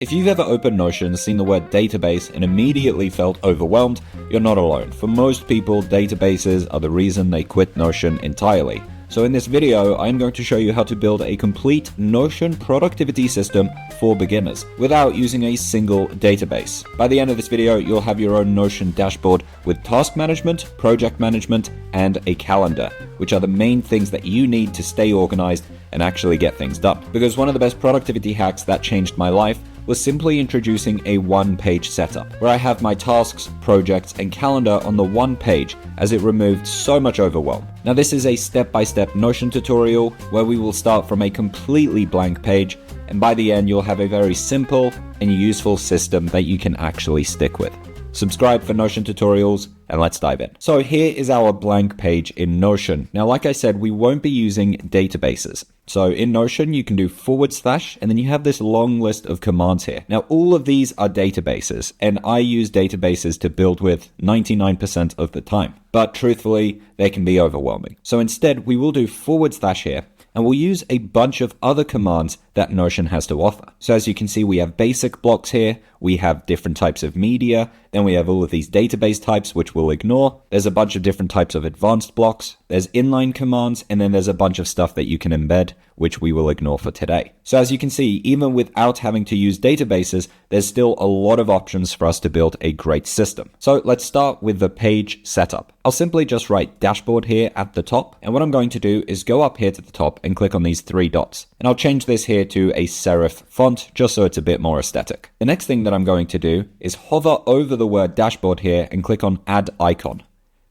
If you've ever opened Notion, seen the word database, and immediately felt overwhelmed, you're not alone. For most people, databases are the reason they quit Notion entirely. So in this video, I'm going to show you how to build a complete Notion productivity system for beginners without using a single database. By the end of this video, you'll have your own Notion dashboard with task management, project management, and a calendar, which are the main things that you need to stay organized and actually get things done. Because one of the best productivity hacks that changed my life was simply introducing a one-page setup, where I have my tasks, projects, and calendar on the one page, as it removed so much overwhelm. Now this is a step-by-step Notion tutorial, where we will start from a completely blank page, and by the end you'll have a very simple and useful system that you can actually stick with. Subscribe for Notion tutorials, and let's dive in. So here is our blank page in Notion. Now, like I said, we won't be using databases. So in Notion, you can do / and then you have this long list of commands here. Now, all of these are databases, and I use databases to build with 99% of the time. But truthfully, they can be overwhelming. So instead, we will do / here, and we'll use a bunch of other commands that Notion has to offer. So as you can see, we have basic blocks here, we have different types of media, then we have all of these database types, which we'll ignore. There's a bunch of different types of advanced blocks, there's inline commands, and then there's a bunch of stuff that you can embed, which we will ignore for today. So as you can see, even without having to use databases, there's still a lot of options for us to build a great system. So let's start with the page setup. I'll simply just write dashboard here at the top, and what I'm going to do is go up here to the top and click on these 3 dots. And I'll change this here to a serif font, just so it's a bit more aesthetic. The next thing that I'm going to do is hover over the word dashboard here and click on add icon.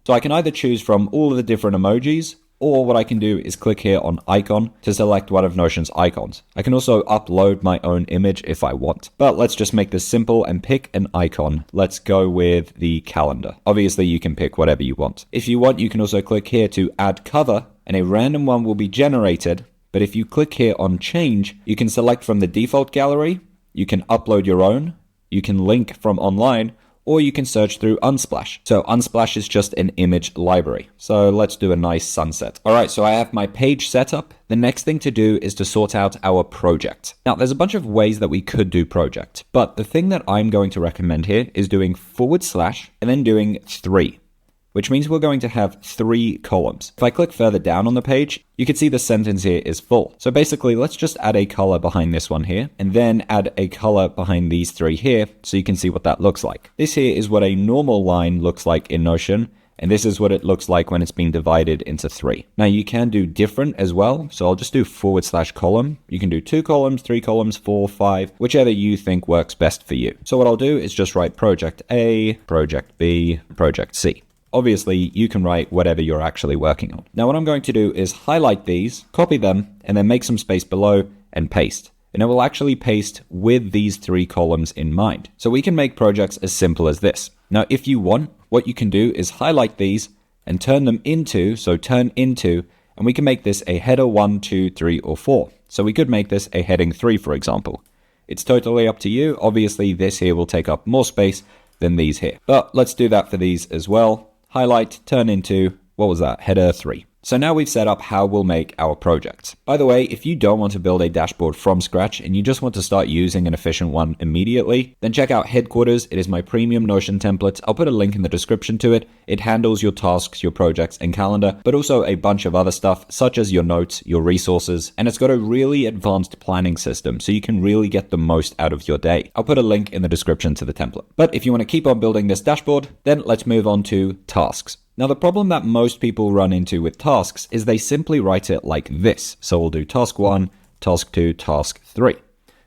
So I can either choose from all of the different emojis, or what I can do is click here on icon to select one of Notion's icons. I can also upload my own image if I want. But let's just make this simple and pick an icon. Let's go with the calendar. Obviously, you can pick whatever you want. If you want, you can also click here to add cover, and a random one will be generated. But if you click here on change, you can select from the default gallery, you can upload your own, you can link from online, or you can search through Unsplash. So Unsplash is just an image library. So let's do a nice sunset. All right, so I have my page set up. The next thing to do is to sort out our project. Now, there's a bunch of ways that we could do project, but the thing that I'm going to recommend here is doing / and then doing 3. Which means we're going to have 3 columns. If I click further down on the page, you can see the sentence here is full. So basically, let's just add a color behind this one here, and then add a color behind these 3 here, so you can see what that looks like. This here is what a normal line looks like in Notion, and this is what it looks like when it's been divided into 3. Now you can do different as well, so I'll just do / column. You can do 2 columns, 3 columns, 4, 5, whichever you think works best for you. So what I'll do is just write project A, project B, project C. Obviously, you can write whatever you're actually working on. Now what I'm going to do is highlight these, copy them, and then make some space below and paste. And it will actually paste with these 3 columns in mind. So we can make projects as simple as this. Now if you want, what you can do is highlight these and turn them into, and we can make this a header 1, 2, 3, or 4. So we could make this a heading 3, for example. It's totally up to you. Obviously, this here will take up more space than these here. But let's do that for these as well. Highlight, turn into, what was that, header 3. So now we've set up how we'll make our project. By the way, if you don't want to build a dashboard from scratch and you just want to start using an efficient one immediately, then check out Headquarters. It is my premium Notion template. I'll put a link in the description to it. It handles your tasks, your projects, and calendar, but also a bunch of other stuff, such as your notes, your resources, and it's got a really advanced planning system, so you can really get the most out of your day. I'll put a link in the description to the template. But if you want to keep on building this dashboard, then let's move on to tasks. Now, the problem that most people run into with tasks is they simply write it like this. So we'll do task 1, task 2, task 3.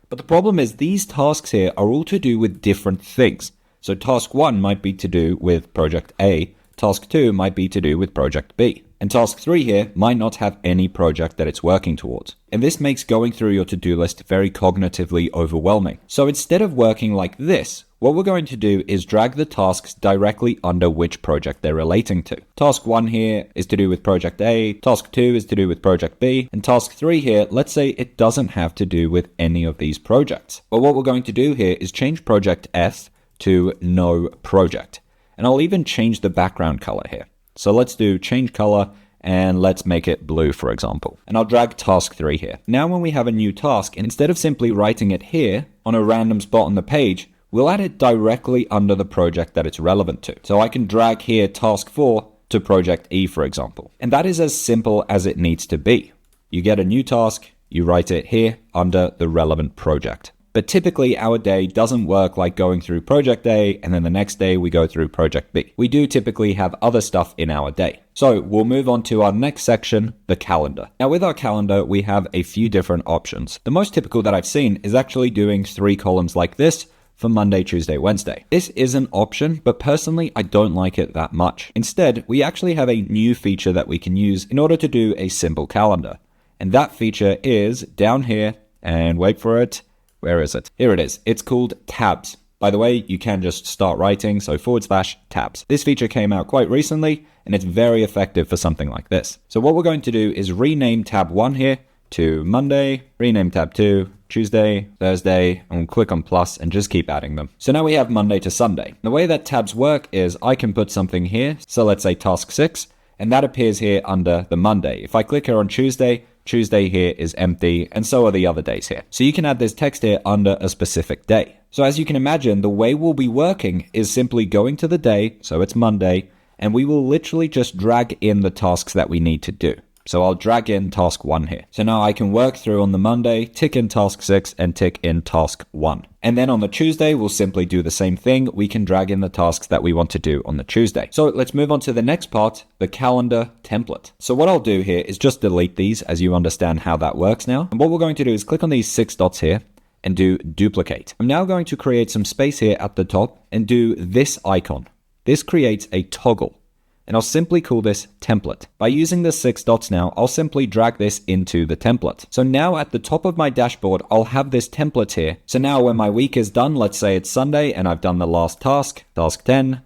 But the problem is these tasks here are all to do with different things. So task 1 might be to do with project A, task 2 might be to do with project B, and task 3 here might not have any project that it's working towards. And this makes going through your to-do list very cognitively overwhelming. So instead of working like this, what we're going to do is drag the tasks directly under which project they're relating to. Task 1 here is to do with project A, task 2 is to do with project B, and task 3 here, let's say it doesn't have to do with any of these projects. But what we're going to do here is change project F to no project. And I'll even change the background color here. So let's do change color and let's make it blue, for example. And I'll drag task 3 here. Now when we have a new task, instead of simply writing it here on a random spot on the page, we'll add it directly under the project that it's relevant to. So I can drag here task 4 to project E, for example. And that is as simple as it needs to be. You get a new task, you write it here under the relevant project. But typically our day doesn't work like going through project A and then the next day we go through project B. We do typically have other stuff in our day. So we'll move on to our next section, the calendar. Now with our calendar, we have a few different options. The most typical that I've seen is actually doing 3 columns like this for Monday, Tuesday, Wednesday. This is an option, but personally, I don't like it that much. Instead, we actually have a new feature that we can use in order to do a simple calendar. And that feature is down here, and wait for it. Where is it? Here it is. It's called tabs. By the way, you can just start writing, so /tabs. This feature came out quite recently, and it's very effective for something like this. So what we're going to do is rename tab 1 here to Monday, rename tab 2, Tuesday, Thursday, and we'll click on plus and just keep adding them. So now we have Monday to Sunday. The way that tabs work is I can put something here, so let's say task 6, and that appears here under the Monday. If I click here on Tuesday, Tuesday here is empty, and so are the other days here. So you can add this text here under a specific day. So as you can imagine, the way we'll be working is simply going to the day, so it's Monday, and we will literally just drag in the tasks that we need to do. So I'll drag in task 1 here. So now I can work through on the Monday, tick in task 6, and tick in task 1. And then on the Tuesday, we'll simply do the same thing. We can drag in the tasks that we want to do on the Tuesday. So let's move on to the next part, the calendar template. So what I'll do here is just delete these as you understand how that works now. And what we're going to do is click on these 6 dots here and do duplicate. I'm now going to create some space here at the top and do this icon. This creates a toggle. And I'll simply call this template. By using the 6 dots now, I'll simply drag this into the template. So now at the top of my dashboard, I'll have this template here. So now when my week is done, let's say it's Sunday and I've done the last task, task 10,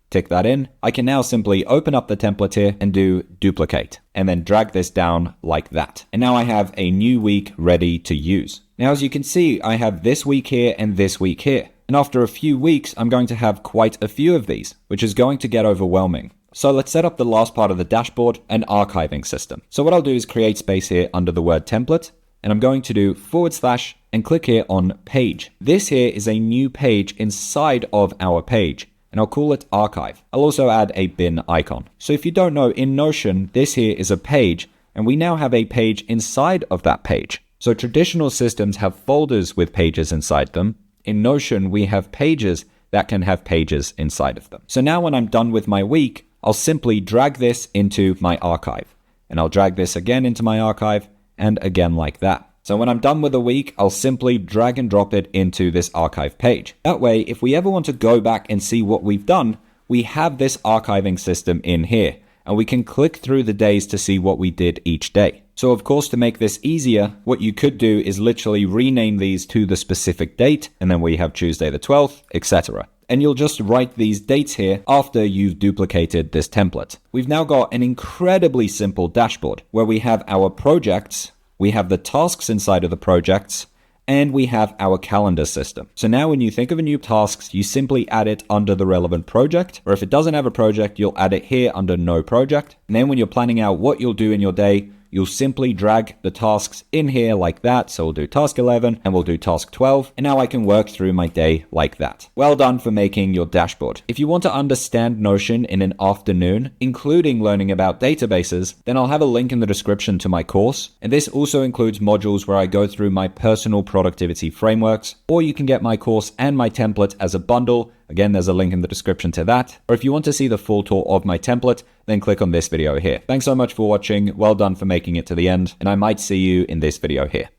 tick that in. I can now simply open up the template here and do duplicate and then drag this down like that. And now I have a new week ready to use. Now, as you can see, I have this week here and this week here. And after a few weeks, I'm going to have quite a few of these, which is going to get overwhelming. So let's set up the last part of the dashboard, an archiving system. So what I'll do is create space here under the word template, and I'm going to do / and click here on page. This here is a new page inside of our page, and I'll call it archive. I'll also add a bin icon. So if you don't know, in Notion, this here is a page, and we now have a page inside of that page. So traditional systems have folders with pages inside them. In Notion, we have pages that can have pages inside of them. So now when I'm done with my week, I'll simply drag this into my archive, and I'll drag this again into my archive and again like that. So when I'm done with a week, I'll simply drag and drop it into this archive page. That way, if we ever want to go back and see what we've done, we have this archiving system in here, and we can click through the days to see what we did each day. So of course, to make this easier, what you could do is literally rename these to the specific date, and then we have Tuesday the 12th, etc. And you'll just write these dates here after you've duplicated this template. We've now got an incredibly simple dashboard where we have our projects, we have the tasks inside of the projects, and we have our calendar system. So now when you think of a new task, you simply add it under the relevant project, or if it doesn't have a project, you'll add it here under no project. And then when you're planning out what you'll do in your day, you'll simply drag the tasks in here like that. So we'll do task 11 and we'll do task 12. And now I can work through my day like that. Well done for making your dashboard. If you want to understand Notion in an afternoon, including learning about databases, then I'll have a link in the description to my course. And this also includes modules where I go through my personal productivity frameworks, or you can get my course and my template as a bundle. Again, there's a link in the description to that. Or if you want to see the full tour of my template, then click on this video here. Thanks so much for watching. Well done for making it to the end, and I might see you in this video here.